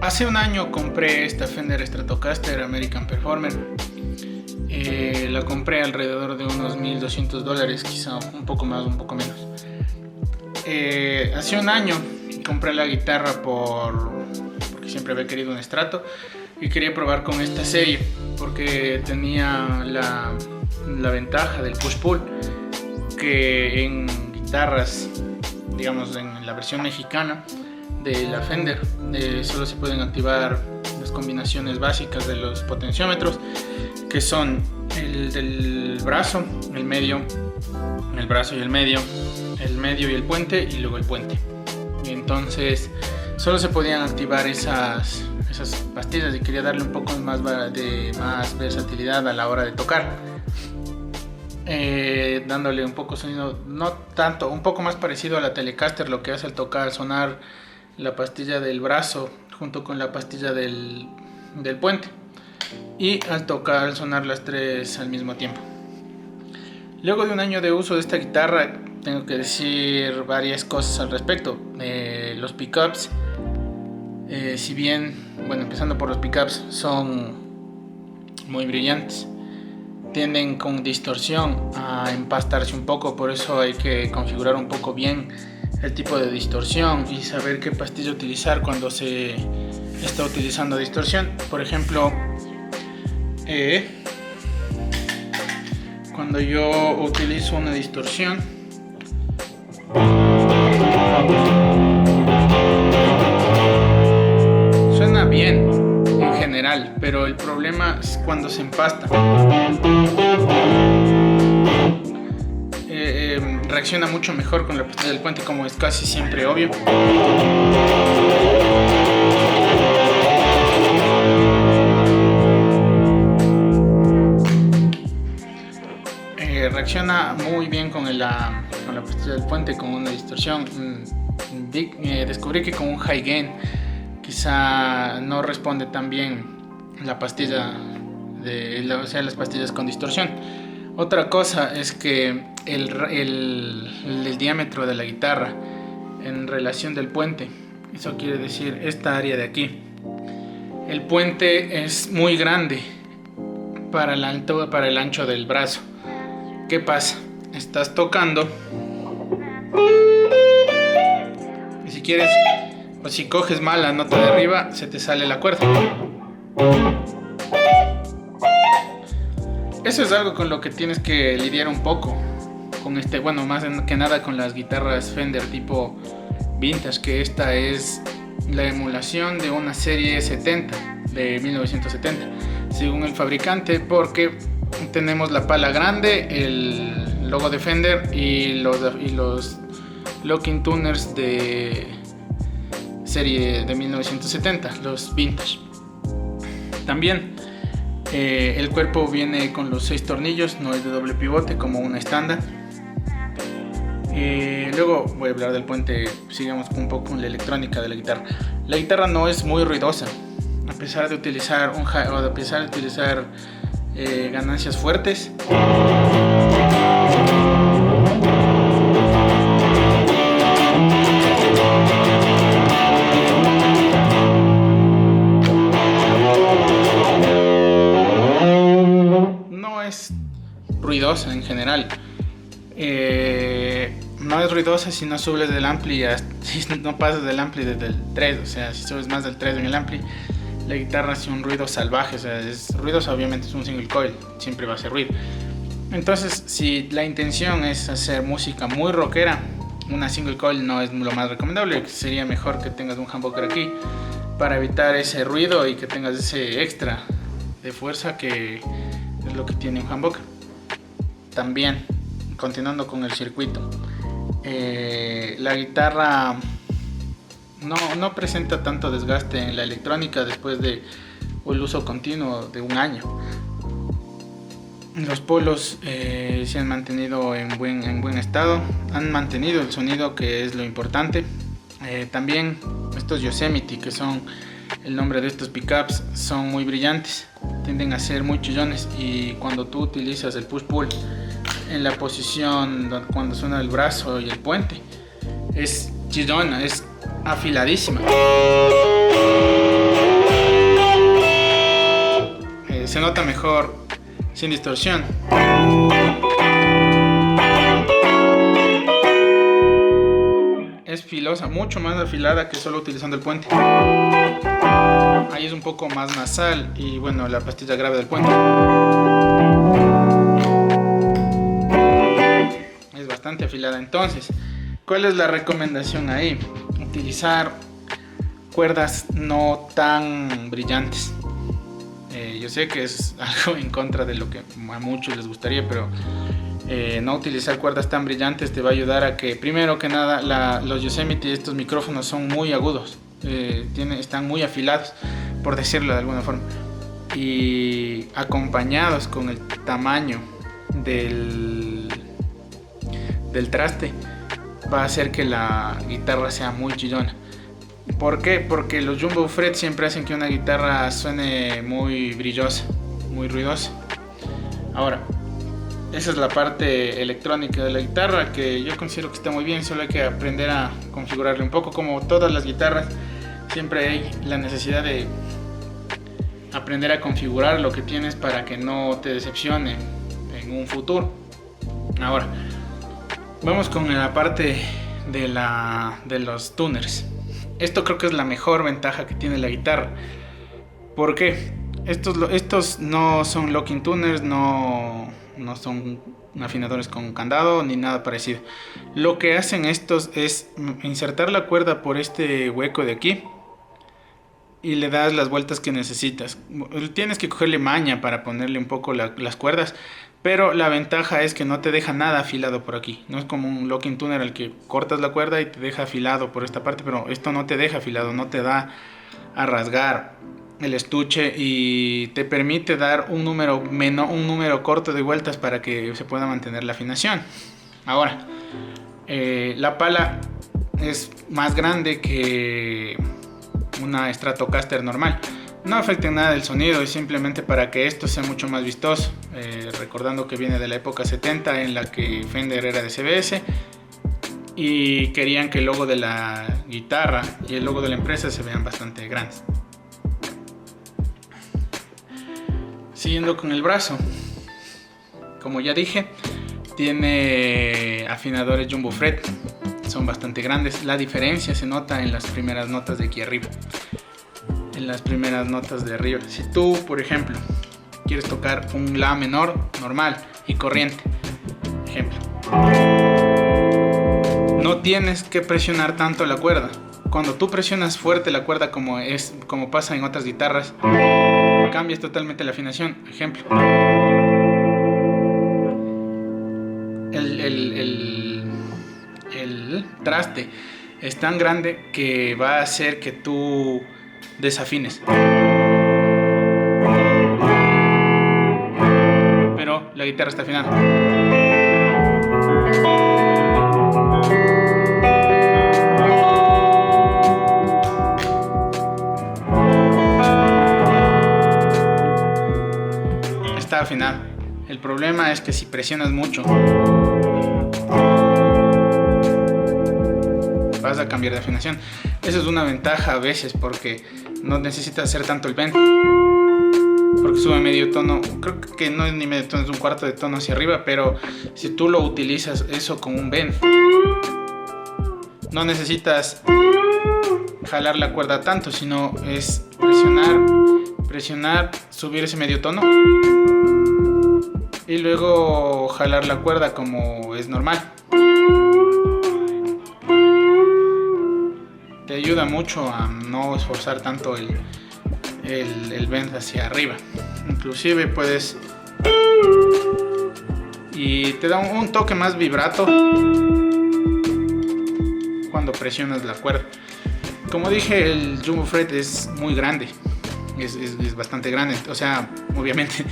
Hace un año compré esta Fender Stratocaster American Performer. La compré alrededor de unos $1,200, quizá un poco más, un poco menos. Hace un año compré la guitarra porque siempre había querido un Strato y quería probar con esta serie porque tenía la ventaja del push-pull, que en guitarras, digamos en la versión mexicana de la Fender, solo se pueden activar las combinaciones básicas de los potenciómetros, que son el del brazo, el medio, el brazo y el medio y el puente, y luego el puente. Y entonces solo se podían activar esas pastillas, y quería darle un poco más versatilidad a la hora de tocar, dándole un poco sonido, no tanto, un poco más parecido a la Telecaster, lo que hace al tocar sonar la pastilla del brazo junto con la pastilla del puente, y al tocar sonar las tres al mismo tiempo. Luego de un año de uso de esta guitarra, tengo que decir varias cosas al respecto. Los pickups, si bien, bueno, empezando por los pickups, son muy brillantes, tienden con distorsión a empastarse un poco, por eso hay que configurar un poco bien el tipo de distorsión y saber qué pastilla utilizar cuando se está utilizando distorsión. Por ejemplo, cuando yo utilizo una distorsión, suena bien en general, pero el problema es cuando se empasta. Reacciona mucho mejor con la pastilla del puente, como es casi siempre obvio. Reacciona muy bien con la pastilla del puente, con una distorsión. Descubrí que con un high gain quizá no responde tan bien la pastilla las pastillas con distorsión. Otra cosa es que el diámetro de la guitarra en relación del puente, eso quiere decir esta área de aquí, el puente es muy grande para el ancho del brazo. ¿Qué pasa? Estás tocando y si quieres, o si coges mal la nota de arriba, se te sale la cuerda. Eso es algo con lo que tienes que lidiar un poco con más que nada con las guitarras Fender tipo vintage, que esta es la emulación de una serie 70 de 1970 según el fabricante, porque tenemos la pala grande, el logo de Fender y los locking tuners de serie de 1970, los vintage. También el cuerpo viene con los 6 tornillos, no es de doble pivote como una estándar. Luego voy a hablar del puente. Sigamos un poco con la electrónica de la guitarra. La guitarra no es muy ruidosa, a pesar de utilizar ganancias fuertes. No es ruidosa en general. No es ruidosa si no subes del ampli, si no pasas del ampli desde el 3, o sea, si subes más del 3 en el ampli, la guitarra hace un ruido salvaje, o sea, es ruidosa, obviamente es un single coil, siempre va a hacer ruido. Entonces, si la intención es hacer música muy rockera, una single coil no es lo más recomendable. Sería mejor que tengas un humbucker aquí para evitar ese ruido y que tengas ese extra de fuerza que es lo que tiene un humbucker. También, continuando con el circuito, la guitarra no presenta tanto desgaste en la electrónica después de el uso continuo de un año. Los polos se han mantenido en buen estado, han mantenido el sonido, que es lo importante. También estos Yosemite, que son el nombre de estos pickups, son muy brillantes, tienden a ser muy chillones, y cuando tú utilizas el push-pull en la posición cuando suena el brazo y el puente, es chillona, es afiladísima. Se nota mejor sin distorsión. Es filosa, mucho más afilada que solo utilizando el puente. Ahí es un poco más nasal y bueno, la pastilla grave del puente es bastante afilada. Entonces, ¿cuál es la recomendación ahí? Utilizar cuerdas no tan brillantes. Yo sé que es algo en contra de lo que a muchos les gustaría, pero no utilizar cuerdas tan brillantes te va a ayudar a que, primero que nada, los Yosemite, estos micrófonos son muy agudos, están muy afilados, por decirlo de alguna forma, y acompañados con el tamaño del traste, va a hacer que la guitarra sea muy chillona. ¿Por qué? Porque los jumbo fret siempre hacen que una guitarra suene muy brillosa, muy ruidosa. Ahora, esa es la parte electrónica de la guitarra, que yo considero que está muy bien, solo hay que aprender a configurarle un poco. Como todas las guitarras, siempre hay la necesidad de aprender a configurar lo que tienes para que no te decepcione en un futuro. Ahora, vamos con la parte de los tuners. Esto creo que es la mejor ventaja que tiene la guitarra. ¿Por qué? Estos no son locking tuners, no son afinadores con candado ni nada parecido. Lo que hacen estos es insertar la cuerda por este hueco de aquí y le das las vueltas que necesitas. Tienes que cogerle maña para ponerle un poco las cuerdas, pero la ventaja es que no te deja nada afilado por aquí. No es como un locking tuner al que cortas la cuerda y te deja afilado por esta parte, pero esto no te deja afilado, no te da a rasgar el estuche y te permite dar un número corto de vueltas para que se pueda mantener la afinación. Ahora, la pala es más grande que una Stratocaster normal. No afecta en nada el sonido, es simplemente para que esto sea mucho más vistoso, recordando que viene de la época 70 en la que Fender era de CBS y querían que el logo de la guitarra y el logo de la empresa se vean bastante grandes. Siguiendo con el brazo, como ya dije, tiene afinadores jumbo fret, son bastante grandes. La diferencia se nota en las primeras notas de aquí arriba. En las primeras notas de arriba, si tú por ejemplo quieres tocar un la menor normal y corriente, ejemplo, no tienes que presionar tanto la cuerda. Cuando tú presionas fuerte la cuerda, como pasa en otras guitarras, cambias totalmente la afinación. Ejemplo, el traste es tan grande que va a hacer que tú desafines. Pero la guitarra está afinada. Está afinado. El problema es que si presionas mucho, vas a cambiar de afinación. Eso es una ventaja a veces porque no necesitas hacer tanto el bend, porque sube medio tono, creo que no es ni medio tono, es un cuarto de tono hacia arriba, pero si tú lo utilizas eso con un bend, no necesitas jalar la cuerda tanto, sino es presionar, subir ese medio tono y luego jalar la cuerda como es normal. Te ayuda mucho a no esforzar tanto el bend hacia arriba. Inclusive puedes, y te da un toque más vibrato cuando presionas la cuerda. Como dije, el Jumbo Fret es muy grande, es bastante grande, o sea, obviamente,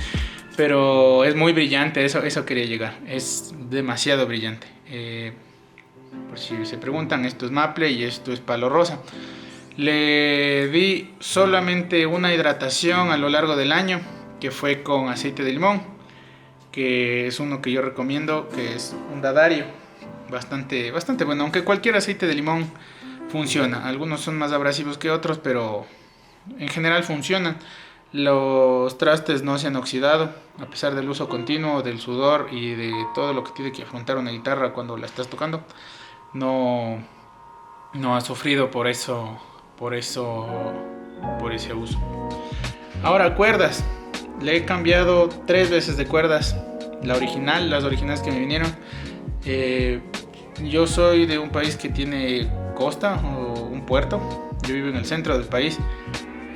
pero es muy brillante. Eso quería llegar, es demasiado brillante. Por si se preguntan, esto es maple y esto es palo rosa. Le di solamente una hidratación a lo largo del año, que fue con aceite de limón, que es uno que yo recomiendo, que es un D'Addario, bastante bueno, aunque cualquier aceite de limón funciona. Algunos son más abrasivos que otros, pero en general funcionan. Los trastes no se han oxidado a pesar del uso continuo, del sudor y de todo lo que tiene que afrontar una guitarra cuando la estás tocando. No ha sufrido por ese uso. Ahora, cuerdas. Le he cambiado 3 veces de cuerdas. Las originales que me vinieron. Yo soy de un país que tiene costa o un puerto. Yo vivo en el centro del país.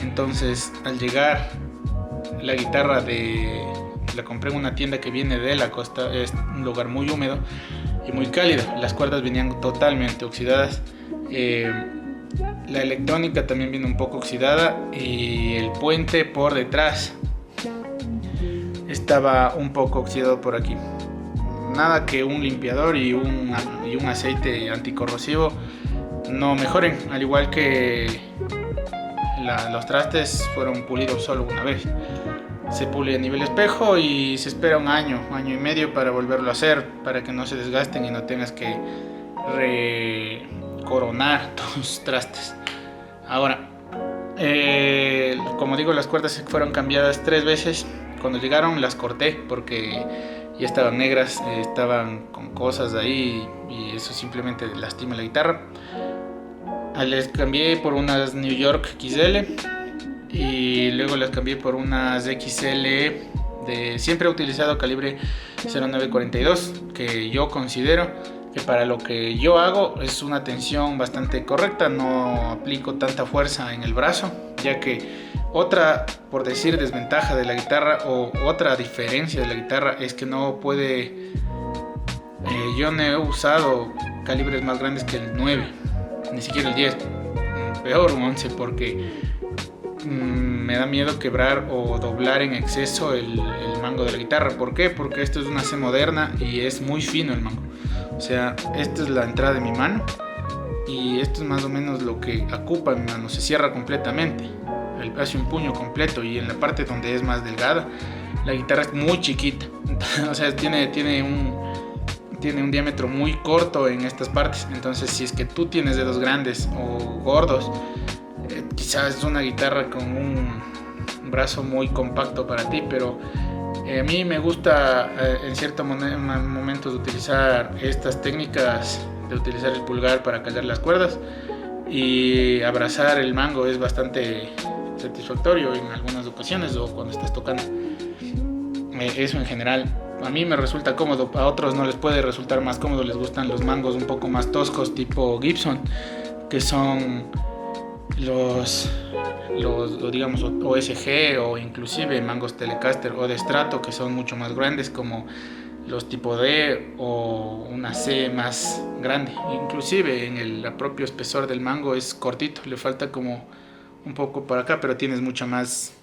Entonces, al llegar, la guitarra la compré en una tienda que viene de la costa. Es un lugar muy húmedo y muy cálido. Las cuerdas venían totalmente oxidadas. La electrónica también viene un poco oxidada y el puente por detrás estaba un poco oxidado por aquí. Nada que un limpiador y un aceite anticorrosivo no mejoren, al igual que los trastes fueron pulidos solo una vez. Se pule a nivel espejo y se espera un año y medio para volverlo a hacer, para que no se desgasten y no tengas que recoronar tus trastes. Ahora, como digo, las cuerdas fueron cambiadas 3 veces. Cuando llegaron las corté porque ya estaban negras, estaban con cosas ahí y eso simplemente lastima la guitarra. Les cambié por unas New York XL y luego las cambié por unas XL siempre he utilizado calibre 0942, que yo considero que para lo que yo hago es una tensión bastante correcta. No aplico tanta fuerza en el brazo, ya que otra, por decir, desventaja de la guitarra o otra diferencia de la guitarra es que no puede, yo no he usado calibres más grandes que el 9, ni siquiera el 10, peor un 11, porque me da miedo quebrar o doblar en exceso el mango de la guitarra. ¿Por qué? Porque esto es una C moderna y es muy fino el mango. O sea, esta es la entrada de mi mano y esto es más o menos lo que ocupa mi mano. Se cierra completamente, hace un puño completo, y en la parte donde es más delgada la guitarra es muy chiquita. O sea, tiene un diámetro muy corto en estas partes. Entonces, si es que tú tienes dedos grandes o gordos, quizás es una guitarra con un brazo muy compacto para ti, pero a mí me gusta en ciertos momentos utilizar estas técnicas de utilizar el pulgar para callar las cuerdas, y abrazar el mango es bastante satisfactorio en algunas ocasiones o cuando estás tocando. Eso en general a mí me resulta cómodo, a otros no les puede resultar más cómodo, les gustan los mangos un poco más toscos tipo Gibson, que son los digamos OSG, o inclusive mangos Telecaster o de Strato, que son mucho más grandes, como los tipo D o una C más grande. Inclusive en el propio espesor del mango es cortito, le falta como un poco para acá, pero tienes mucha más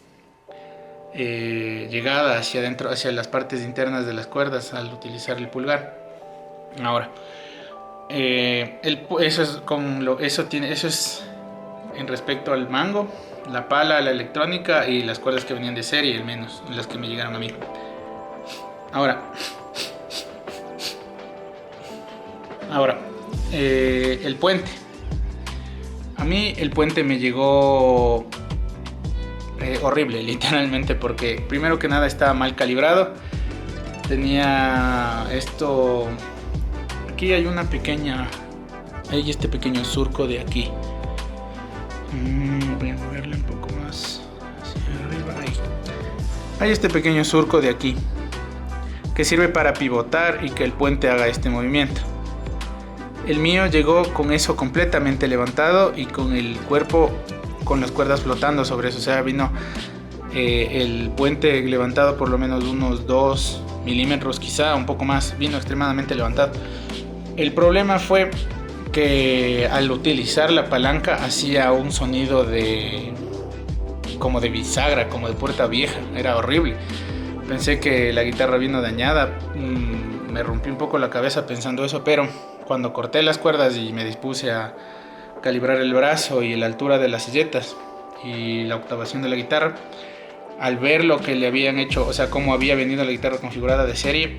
llegada hacia adentro, hacia las partes internas de las cuerdas al utilizar el pulgar. Ahora, eso es en respecto al mango, la pala, la electrónica y las cuerdas que venían de serie, al menos las que me llegaron a mí. Ahora, el puente. A mí el puente me llegó horrible, literalmente, porque primero que nada estaba mal calibrado. Tenía esto. Aquí hay una pequeña. Hay este pequeño surco de aquí. Voy a moverle un poco más hacia arriba. Ahí. Hay este pequeño surco de aquí que sirve para pivotar y que el puente haga este movimiento. El mío llegó con eso completamente levantado y con el cuerpo con las cuerdas flotando sobre eso. O sea, vino el puente levantado por lo menos unos 2 milímetros, quizá un poco más. Vino extremadamente levantado. El problema fue que al utilizar la palanca hacía un sonido como de bisagra, como de puerta vieja. Era horrible. Pensé que la guitarra vino dañada. Me rompí un poco la cabeza pensando eso, pero cuando corté las cuerdas y me dispuse a calibrar el brazo y la altura de las silletas y la octavación de la guitarra, al ver lo que le habían hecho, o sea, cómo había venido la guitarra configurada de serie,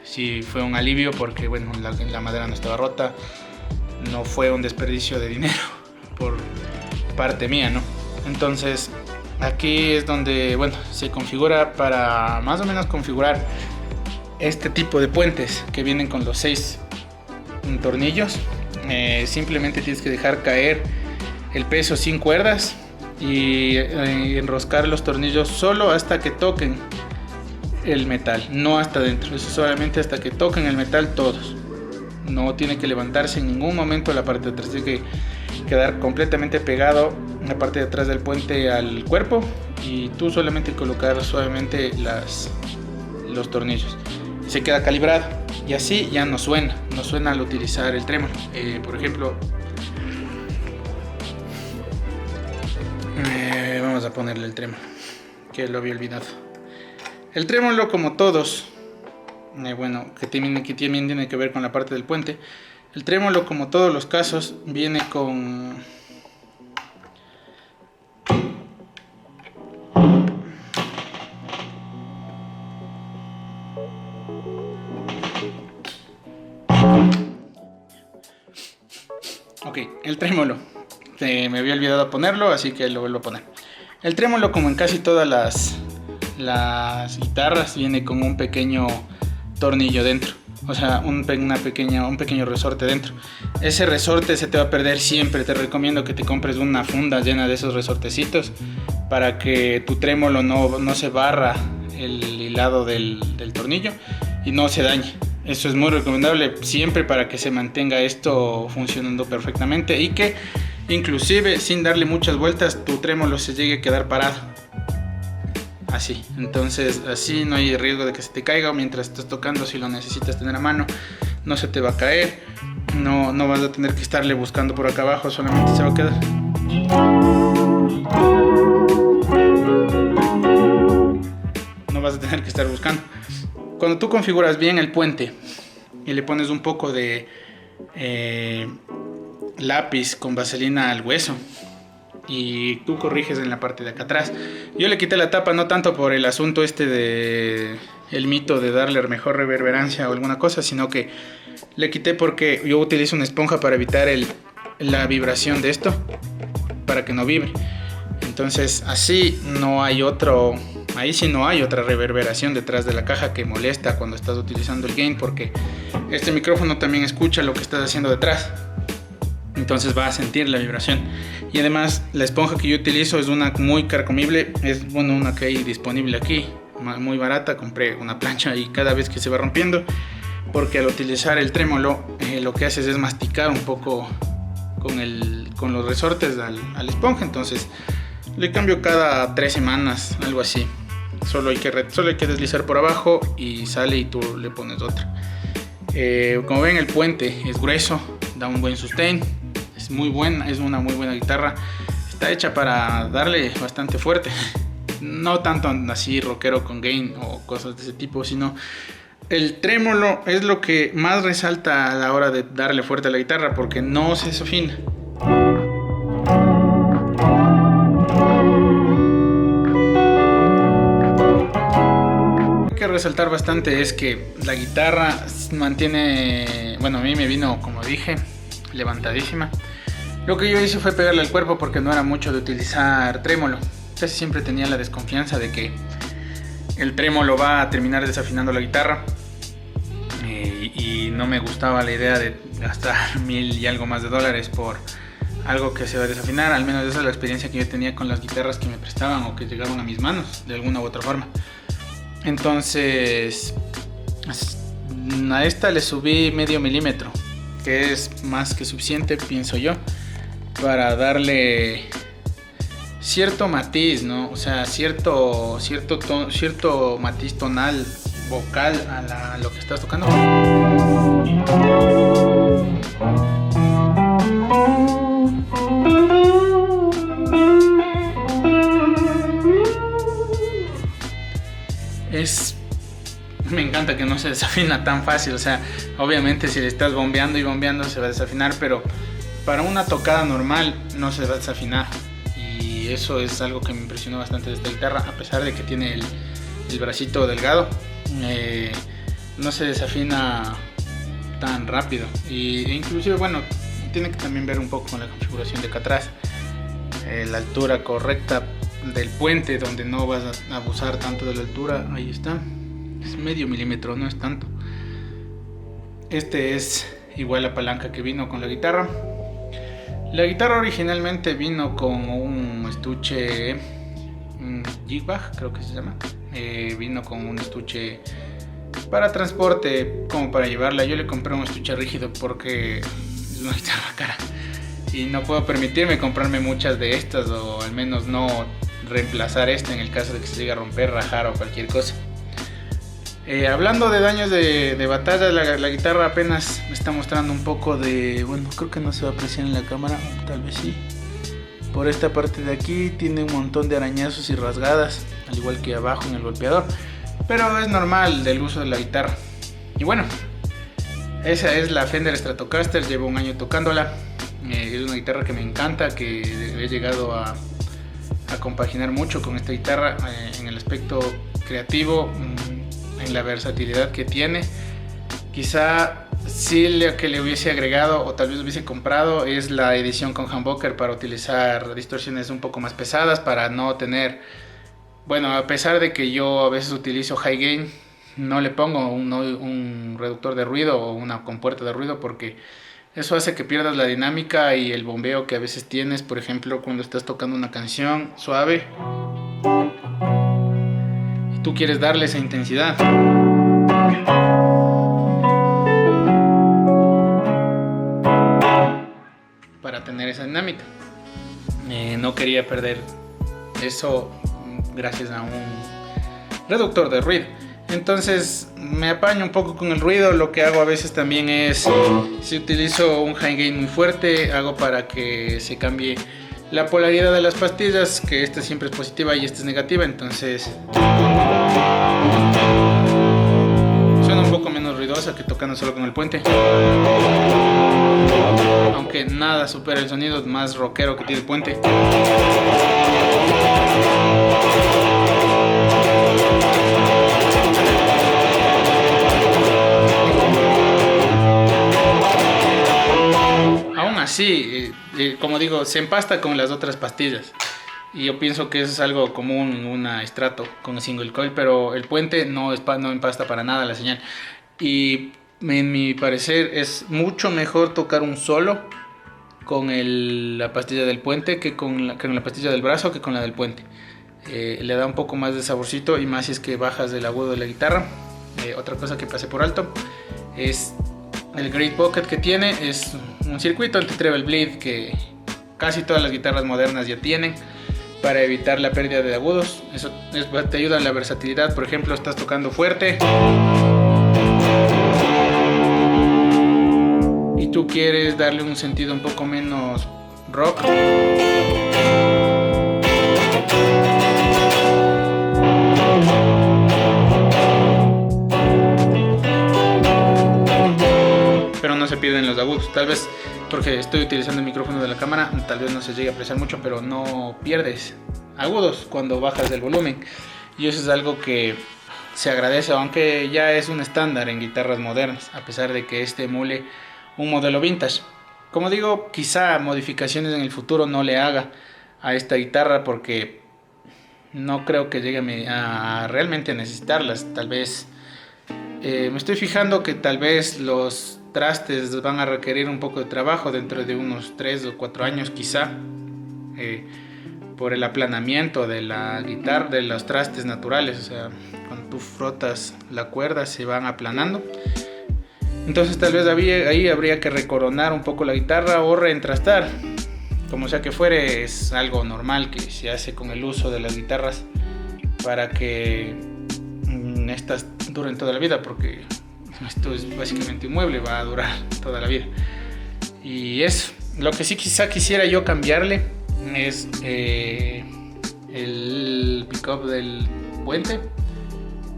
sí fue un alivio, porque bueno, la madera no estaba rota, no fue un desperdicio de dinero por parte mía, ¿no? Entonces aquí es donde, bueno, se configura para más o menos configurar este tipo de puentes que vienen con los 6 tornillos. Simplemente tienes que dejar caer el peso sin cuerdas y enroscar los tornillos solo hasta que toquen el metal, no hasta dentro. Eso solamente hasta que toquen el metal todos. No tiene que levantarse en ningún momento la parte de atrás, tiene que quedar completamente pegado la parte de atrás del puente al cuerpo y tú solamente colocar suavemente los tornillos. Se queda calibrado y así ya no suena al utilizar el trémolo. Por ejemplo, vamos a ponerle el trémolo, que lo había olvidado. El trémolo, como todos, bueno, que también tiene que ver con la parte del puente. El trémolo, como todos los casos, viene con el trémolo. Me había olvidado ponerlo, así que lo vuelvo a poner. El trémolo, como en casi todas las guitarras, viene con un pequeño tornillo dentro. O sea, un pequeño resorte dentro. Ese resorte se te va a perder siempre. Te recomiendo que te compres una funda llena de esos resortecitos para que tu trémolo no se barra el hilado del tornillo y no se dañe. Eso es muy recomendable siempre para que se mantenga esto funcionando perfectamente y que inclusive sin darle muchas vueltas tu trémolo se llegue a quedar parado. Así, entonces así no hay riesgo de que se te caiga mientras estás tocando. Si lo necesitas tener a mano, no se te va a caer, no vas a tener que estarle buscando por acá abajo, solamente se va a quedar. No vas a tener que estar buscando. Cuando tú configuras bien el puente y le pones un poco de lápiz con vaselina al hueso y tú corriges en la parte de acá atrás. Yo le quité la tapa no tanto por el asunto de el mito de darle mejor reverberancia o alguna cosa, sino que le quité porque yo utilizo una esponja para evitar la vibración de esto, para que no vibre. Entonces así ahí sí no hay otra reverberación detrás de la caja que molesta cuando estás utilizando el gain, porque este micrófono también escucha lo que estás haciendo detrás. Entonces va a sentir la vibración. Y además la esponja que yo utilizo es una muy carcomible. Es una que hay disponible aquí, muy barata. Compré una plancha y cada vez que se va rompiendo, porque al utilizar el trémolo lo que haces es masticar un poco con los resortes a la esponja. Entonces le cambio cada 3 semanas, algo así. Solo hay que deslizar por abajo y sale y tú le pones otra. Como ven, el puente es grueso, da un buen sustain, es muy buena, es una muy buena guitarra. Está hecha para darle bastante fuerte, no tanto así rockero con gain o cosas de ese tipo, sino el trémolo es lo que más resalta a la hora de darle fuerte a la guitarra, porque no se desafina. Que resaltar bastante es que la guitarra mantiene, bueno, a mí me vino, como dije, levantadísima. Lo que yo hice fue pegarle al cuerpo porque no era mucho de utilizar trémolo. Casi siempre tenía la desconfianza de que el trémolo va a terminar desafinando la guitarra, y no me gustaba la idea de gastar $1000 y algo más por algo que se va a desafinar. Al menos esa es la experiencia que yo tenía con las guitarras que me prestaban o que llegaban a mis manos de alguna u otra forma. Entonces a esta le subí medio milímetro, que es más que suficiente, pienso yo, para darle cierto matiz, ¿no? O sea, cierto matiz tonal, vocal a lo que estás tocando. Me encanta que no se desafina tan fácil. O sea, obviamente si le estás bombeando y bombeando se va a desafinar, pero para una tocada normal no se va a desafinar. Y eso es algo que me impresionó bastante de esta guitarra, a pesar de que tiene el bracito delgado. No se desafina tan rápido. E inclusive, bueno, tiene que también ver un poco con la configuración de acá atrás, la altura correcta del puente, donde no vas a abusar tanto de la altura. Ahí está, es medio milímetro, no es tanto. Este es igual la palanca que vino con la guitarra. La guitarra originalmente vino con un estuche Jigbag, creo que se llama. Vino con un estuche para transporte, como para llevarla. Yo le compré un estuche rígido porque es una guitarra cara y no puedo permitirme comprarme muchas de estas, o al menos no reemplazar esta en el caso de que se llegue a romper, rajar o cualquier cosa. Hablando de daños de batalla, la guitarra apenas me está mostrando un poco de... Bueno, creo que no se va a apreciar en la cámara, tal vez sí. Por esta parte de aquí tiene un montón de arañazos y rasgadas, al igual que abajo en el golpeador, pero es normal del uso de la guitarra. Y bueno, esa es la Fender Stratocaster, llevo un año tocándola. Es una guitarra que me encanta, que he llegado a compaginar mucho con esta guitarra en el aspecto creativo, en la versatilidad que tiene. Quizá sí lo que le hubiese agregado, o tal vez hubiese comprado, es la edición con humbucker para utilizar distorsiones un poco más pesadas, para no tener, bueno, a pesar de que yo a veces utilizo high gain, no le pongo un reductor de ruido o una compuerta de ruido, porque eso hace que pierdas la dinámica y el bombeo que a veces tienes, por ejemplo, cuando estás tocando una canción suave y tú quieres darle esa intensidad. Para tener esa dinámica. No quería perder eso gracias a un reductor de ruido. Entonces me apaño un poco con el ruido. Lo que hago a veces también es, si utilizo un high gain muy fuerte, hago para que se cambie la polaridad de las pastillas, que esta siempre es positiva y esta es negativa. Entonces suena un poco menos ruidosa que tocando solo con el puente, aunque nada supera el sonido más rockero que tiene el puente. Aún así, como digo, se empasta con las otras pastillas, y yo pienso que eso es algo común en una Strato con single coil, pero el puente no empasta para nada la señal. Y en mi parecer es mucho mejor tocar un solo con la pastilla del puente que con la pastilla del brazo, que con la del puente. Le da un poco más de saborcito, y más si es que bajas del agudo de la guitarra. Otra cosa que pasé por alto es el Great Pocket que tiene. Es un circuito anti-treble bleed que casi todas las guitarras modernas ya tienen. para evitar la pérdida de agudos. Eso te ayuda en la versatilidad. Por ejemplo, estás tocando fuerte y tú quieres darle un sentido un poco menos rock. Pero no se pierden los agudos. Tal vez porque estoy utilizando el micrófono de la cámara, tal vez no se llegue a apreciar mucho, pero no pierdes agudos cuando bajas el volumen. Y eso es algo que se agradece, aunque ya es un estándar en guitarras modernas, a pesar de que este emule un modelo vintage. Como digo, quizá modificaciones en el futuro no le haga a esta guitarra, porque no creo que llegue a realmente necesitarlas. Tal vez me estoy fijando que tal vez los trastes van a requerir un poco de trabajo dentro de unos 3 o 4 años quizá, por el aplanamiento de la guitarra, de los trastes naturales. O sea, cuando tú frotas la cuerda se van aplanando. Entonces tal vez ahí habría que recoronar un poco la guitarra o reentrastar. Como sea que fuere, es algo normal que se hace con el uso de las guitarras para que estas duren toda la vida, porque esto es básicamente un mueble, va a durar toda la vida. Y eso, lo que sí quizá quisiera yo cambiarle es el pickup del puente,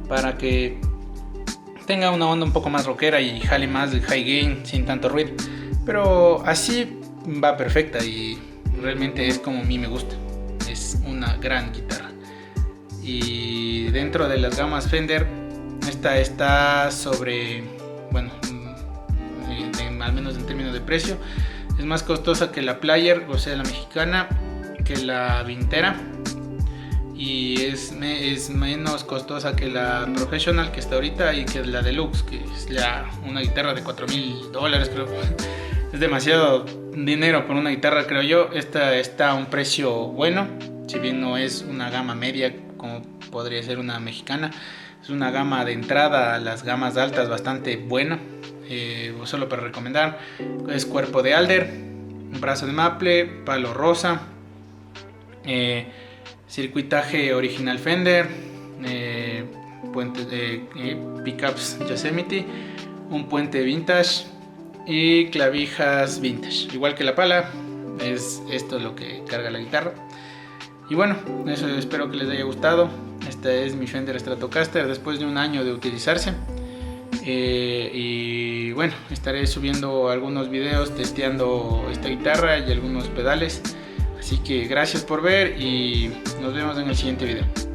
para que tenga una onda un poco más rockera y jale más de high gain sin tanto ruido. Pero así va perfecta y realmente es como a mí me gusta. Es una gran guitarra. Y dentro de las gamas Fender, esta está sobre, bueno, al menos en términos de precio, es más costosa que la Player, o sea, la mexicana, que la Vintera, y es menos costosa que la Professional que está ahorita, y que la Deluxe, que es ya una guitarra de $4,000, creo. Es demasiado dinero por una guitarra, creo yo. Esta está a un precio bueno, si bien no es una gama media como podría ser una mexicana. Es una gama de entrada a las gamas altas bastante buena. Solo para recomendar, es cuerpo de alder, brazo de maple, palo rosa, circuitaje original Fender, pickups Yosemite, un puente vintage y clavijas vintage. Igual que la pala, es esto lo que carga la guitarra. Y bueno, eso, espero que les haya gustado. Esta es mi Fender Stratocaster después de un año de utilizarse. Y bueno, estaré subiendo algunos videos testeando esta guitarra y algunos pedales. Así que gracias por ver y nos vemos en el siguiente video.